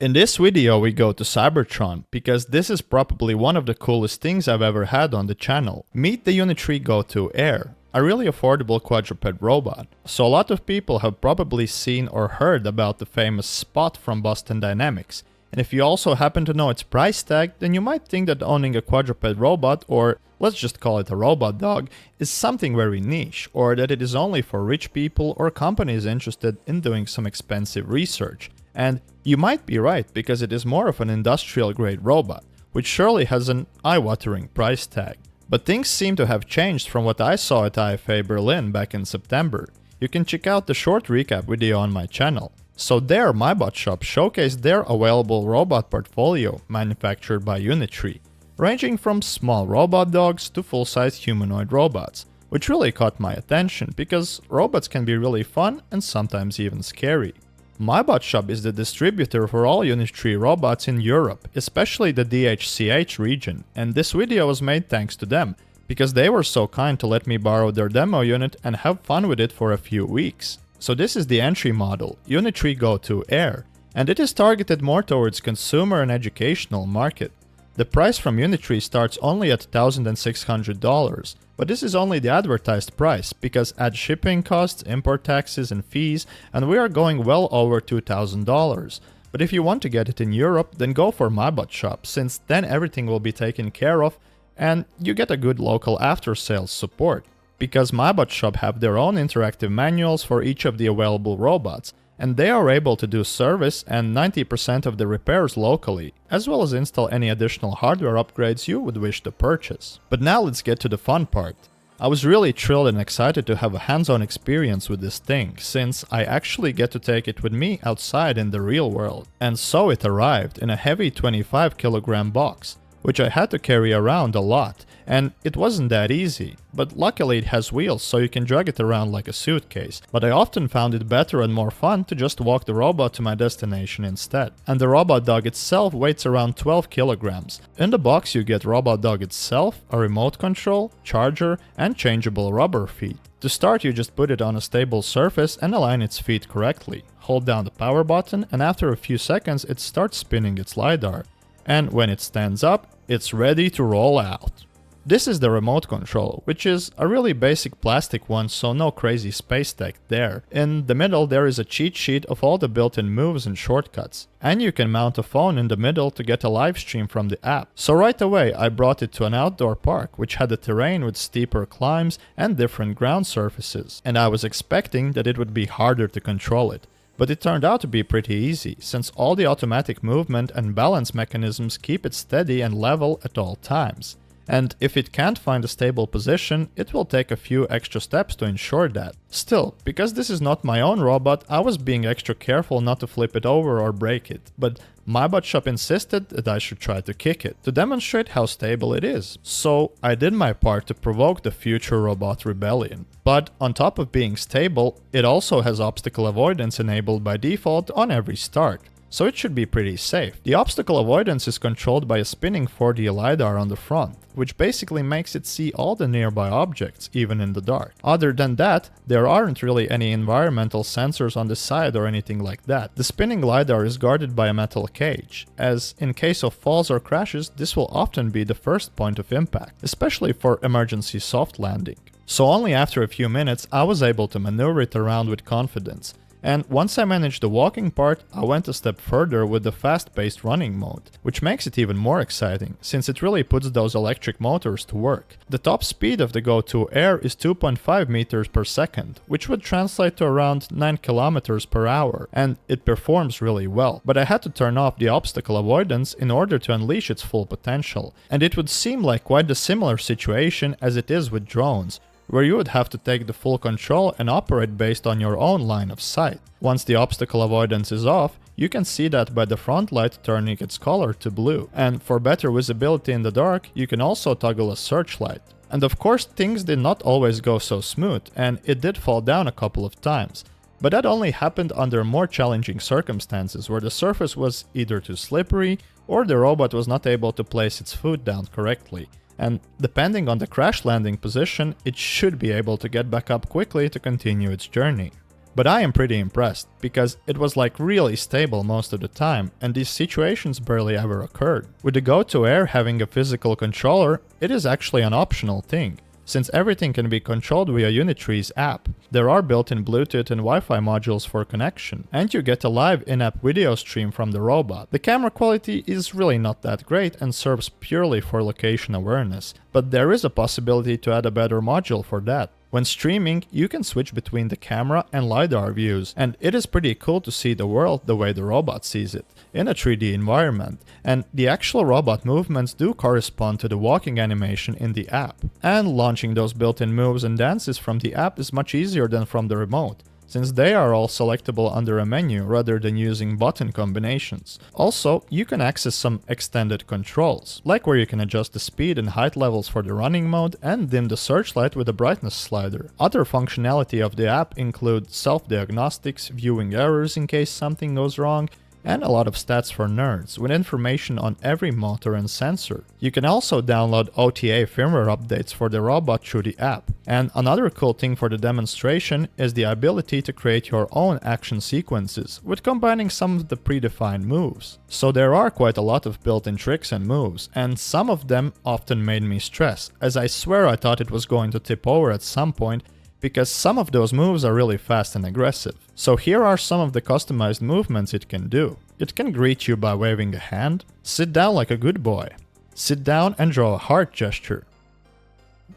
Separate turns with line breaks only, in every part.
In this video we go to Cybertron, because this is probably one of the coolest things I've ever had on the channel. Meet the Unitree Go2 Air, a really affordable quadruped robot. So a lot of people have probably seen or heard about the famous Spot from Boston Dynamics. And if you also happen to know its price tag, then you might think that owning a quadruped robot, or let's just call it a robot dog, is something very niche, or that it is only for rich people or companies interested in doing some expensive research. And you might be right, because it is more of an industrial grade robot, which surely has an eye-watering price tag. But things seem to have changed from what I saw at IFA Berlin back in September. You can check out the short recap video on my channel. So there, MyBot Shop showcased their available robot portfolio manufactured by Unitree, ranging from small robot dogs to full-size humanoid robots, which really caught my attention because robots can be really fun and sometimes even scary. MyBot Shop is the distributor for all Unitree robots in Europe, especially the DHCH region, and this video was made thanks to them, because they were so kind to let me borrow their demo unit and have fun with it for a few weeks. So this is the entry model, Unitree Go2 Air, and it is targeted more towards consumer and educational market. The price from Unitree starts only at $1,600, but this is only the advertised price, because add shipping costs, import taxes and fees, and we are going well over $2,000. But if you want to get it in Europe, then go for MyBot Shop, since then everything will be taken care of and you get a good local after-sales support. Because MyBot Shop have their own interactive manuals for each of the available robots, and they are able to do service and 90% of the repairs locally, as well as install any additional hardware upgrades you would wish to purchase. But now let's get to the fun part. I was really thrilled and excited to have a hands-on experience with this thing, since I actually get to take it with me outside in the real world. And so it arrived in a heavy 25 kilogram box, which I had to carry around a lot, and it wasn't that easy, but luckily it has wheels so you can drag it around like a suitcase, but I often found it better and more fun to just walk the robot to my destination instead. And the robot dog itself weighs around 12 kilograms. In the box you get robot dog itself, a remote control, charger, and changeable rubber feet. To start, you just put it on a stable surface and align its feet correctly. Hold down the power button and after a few seconds it starts spinning its LiDAR. And when it stands up, it's ready to roll out. This is the remote control, which is a really basic plastic one, so no crazy space tech there. In the middle there is a cheat sheet of all the built-in moves and shortcuts. And you can mount a phone in the middle to get a live stream from the app. So right away I brought it to an outdoor park, which had a terrain with steeper climbs and different ground surfaces. And I was expecting that it would be harder to control it. But it turned out to be pretty easy, since all the automatic movement and balance mechanisms keep it steady and level at all times. And if it can't find a stable position, it will take a few extra steps to ensure that. Still, because this is not my own robot, I was being extra careful not to flip it over or break it, but MyBot Shop insisted that I should try to kick it, to demonstrate how stable it is. So I did my part to provoke the future robot rebellion. But on top of being stable, it also has obstacle avoidance enabled by default on every start. So it should be pretty safe. The obstacle avoidance is controlled by a spinning 4D LiDAR on the front, which basically makes it see all the nearby objects, even in the dark. Other than that, there aren't really any environmental sensors on the side or anything like that. The spinning LiDAR is guarded by a metal cage, as in case of falls or crashes, this will often be the first point of impact, especially for emergency soft landing. So only after a few minutes I was able to maneuver it around with confidence. And once I managed the walking part, I went a step further with the fast-paced running mode, which makes it even more exciting, since it really puts those electric motors to work. The top speed of the Go2 Air is 2.5 meters per second, which would translate to around 9 kilometers per hour, and it performs really well. But I had to turn off the obstacle avoidance in order to unleash its full potential, and it would seem like quite a similar situation as it is with drones, where you would have to take the full control and operate based on your own line of sight. Once the obstacle avoidance is off, you can see that by the front light turning its color to blue. And for better visibility in the dark, you can also toggle a searchlight. And of course things did not always go so smooth, and it did fall down a couple of times. But that only happened under more challenging circumstances, where the surface was either too slippery or the robot was not able to place its foot down correctly. And depending on the crash landing position, it should be able to get back up quickly to continue its journey. But I am pretty impressed, because it was like really stable most of the time, and these situations barely ever occurred. With the Go2 Air having a physical controller, it is actually an optional thing, since everything can be controlled via Unitree's app. There are built-in Bluetooth and Wi-Fi modules for connection, and you get a live in-app video stream from the robot. The camera quality is really not that great and serves purely for location awareness, but there is a possibility to add a better module for that. When streaming, you can switch between the camera and LiDAR views, and it is pretty cool to see the world the way the robot sees it, in a 3D environment, and the actual robot movements do correspond to the walking animation in the app. And launching those built-in moves and dances from the app is much easier than from the remote, since they are all selectable under a menu rather than using button combinations. Also, you can access some extended controls, like where you can adjust the speed and height levels for the running mode and dim the searchlight with a brightness slider. Other functionality of the app include self-diagnostics, viewing errors in case something goes wrong, and a lot of stats for nerds, with information on every motor and sensor. You can also download OTA firmware updates for the robot through the app. And another cool thing for the demonstration is the ability to create your own action sequences, with combining some of the predefined moves. So there are quite a lot of built-in tricks and moves, and some of them often made me stress, as I swear I thought it was going to tip over at some point, because some of those moves are really fast and aggressive. So here are some of the customized movements it can do. It can greet you by waving a hand, sit down like a good boy, sit down and draw a heart gesture,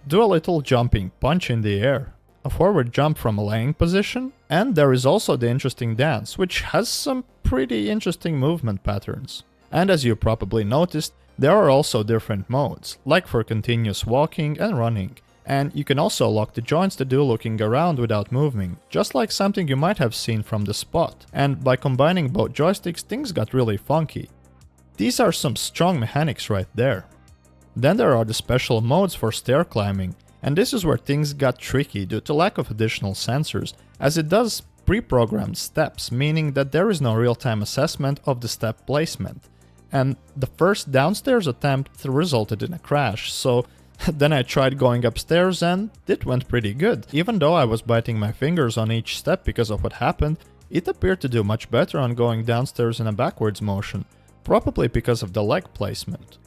do a little jumping punch in the air, a forward jump from a laying position, and there is also the interesting dance, which has some pretty interesting movement patterns. And as you probably noticed, there are also different modes, like for continuous walking and running. And you can also lock the joints to do looking around without moving, just like something you might have seen from the spot. And by combining both joysticks, things got really funky. These are some strong mechanics right there. Then there are the special modes for stair climbing, and this is where things got tricky due to lack of additional sensors, as it does pre-programmed steps, meaning that there is no real-time assessment of the step placement. And the first downstairs attempt resulted in a crash, so then I tried going upstairs and it went pretty good. Even though I was biting my fingers on each step because of what happened, it appeared to do much better on going downstairs in a backwards motion, probably because of the leg placement.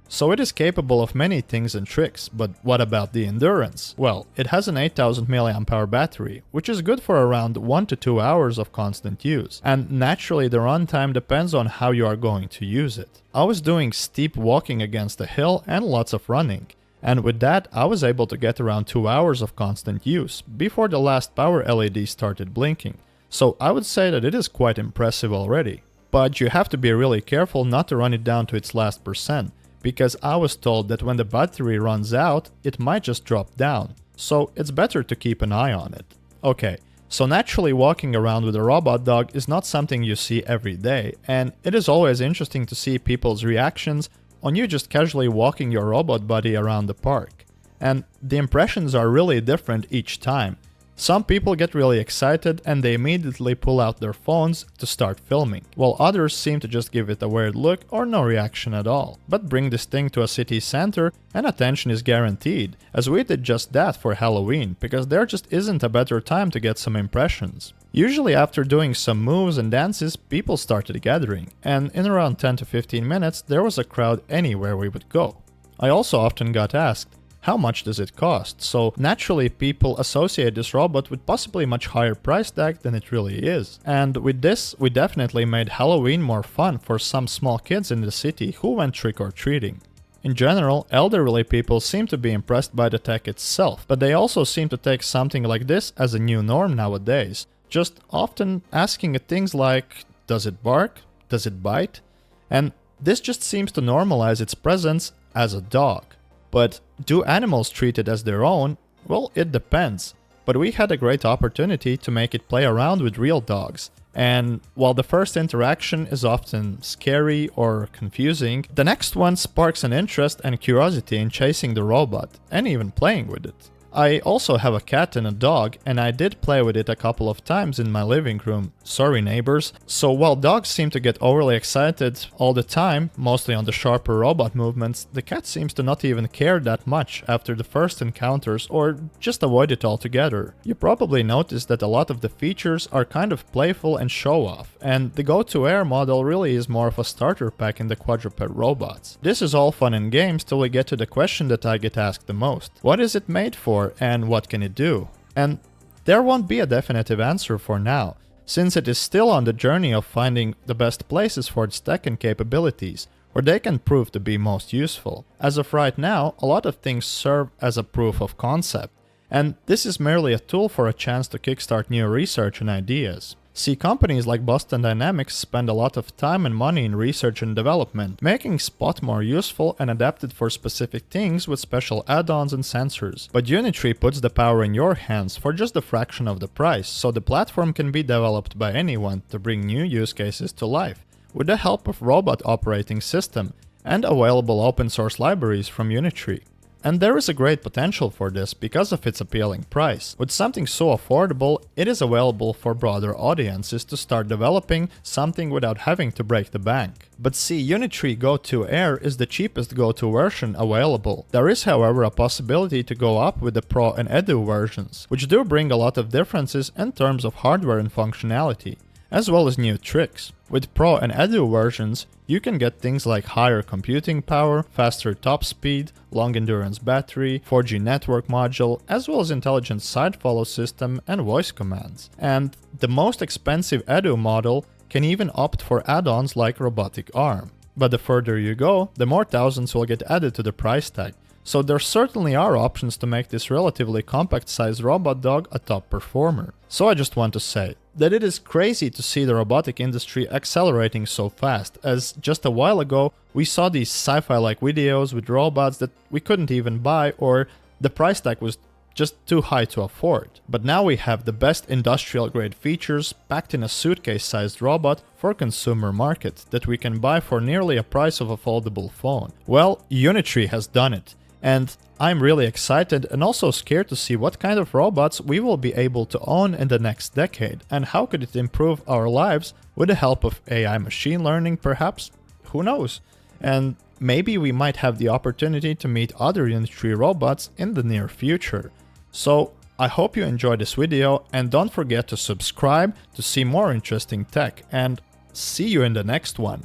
So it is capable of many things and tricks, but what about the endurance? Well, it has an 8000 mAh battery, which is good for around 1 to 2 hours of constant use, and naturally the runtime depends on how you are going to use it. I was doing steep walking against a hill and lots of running. And with that, I was able to get around 2 hours of constant use, before the last power LED started blinking. So I would say that it is quite impressive already. But you have to be really careful not to run it down to its last percent, because I was told that when the battery runs out, it might just drop down. So it's better to keep an eye on it. Okay, so naturally walking around with a robot dog is not something you see every day, and it is always interesting to see people's reactions on you just casually walking your robot buddy around the park. And the impressions are really different each time. Some people get really excited and they immediately pull out their phones to start filming, while others seem to just give it a weird look or no reaction at all. But bring this thing to a city center and attention is guaranteed, as we did just that for Halloween, because there just isn't a better time to get some impressions. Usually after doing some moves and dances, people started gathering, and in around 10 to 15 minutes there was a crowd anywhere we would go. I also often got asked, how much does it cost? So naturally people associate this robot with possibly much higher price tag than it really is. And with this, we definitely made Halloween more fun for some small kids in the city who went trick-or-treating. In general, elderly people seem to be impressed by the tech itself, but they also seem to take something like this as a new norm nowadays, just often asking it things like, does it bark? Does it bite? And this just seems to normalize its presence as a dog. But do animals treat it as their own? Well, it depends. But we had a great opportunity to make it play around with real dogs. And while the first interaction is often scary or confusing, the next one sparks an interest and curiosity in chasing the robot and even playing with it. I also have a cat and a dog, and I did play with it a couple of times in my living room. Sorry neighbors. So while dogs seem to get overly excited all the time, mostly on the sharper robot movements, the cat seems to not even care that much after the first encounters or just avoid it altogether. You probably noticed that a lot of the features are kind of playful and show off, and the Go2 Air model really is more of a starter pack in the quadruped robots. This is all fun and games till we get to the question that I get asked the most. What is it made for and what can it do? And there won't be a definitive answer for now, since it is still on the journey of finding the best places for its tech and capabilities, where they can prove to be most useful. As of right now, a lot of things serve as a proof of concept, and this is merely a tool for a chance to kickstart new research and ideas. See, companies like Boston Dynamics spend a lot of time and money in research and development, making Spot more useful and adapted for specific things with special add-ons and sensors. But Unitree puts the power in your hands for just a fraction of the price, so the platform can be developed by anyone to bring new use cases to life, with the help of robot operating system and available open source libraries from Unitree. And there is a great potential for this because of its appealing price. With something so affordable, it is available for broader audiences to start developing something without having to break the bank. But see, Unitree Go2 Air is the cheapest Go2 version available. There is, however, a possibility to go up with the Pro and Edu versions, which do bring a lot of differences in terms of hardware and functionality, as well as new tricks. With Pro and Edu versions, you can get things like higher computing power, faster top speed, long endurance battery, 4G network module, as well as intelligent side follow system and voice commands. And the most expensive Edu model can even opt for add-ons like robotic arm. But the further you go, the more thousands will get added to the price tag. So there certainly are options to make this relatively compact sized robot dog a top performer. So I just want to say that it is crazy to see the robotic industry accelerating so fast, as just a while ago we saw these sci-fi like videos with robots that we couldn't even buy, or the price tag was just too high to afford. But now we have the best industrial grade features packed in a suitcase sized robot for consumer market that we can buy for nearly a price of a foldable phone. Well, Unitree has done it. And I'm really excited and also scared to see what kind of robots we will be able to own in the next decade, and how could it improve our lives with the help of AI machine learning perhaps? Who knows? And maybe we might have the opportunity to meet other Unitree robots in the near future. So I hope you enjoyed this video, and don't forget to subscribe to see more interesting tech, and see you in the next one.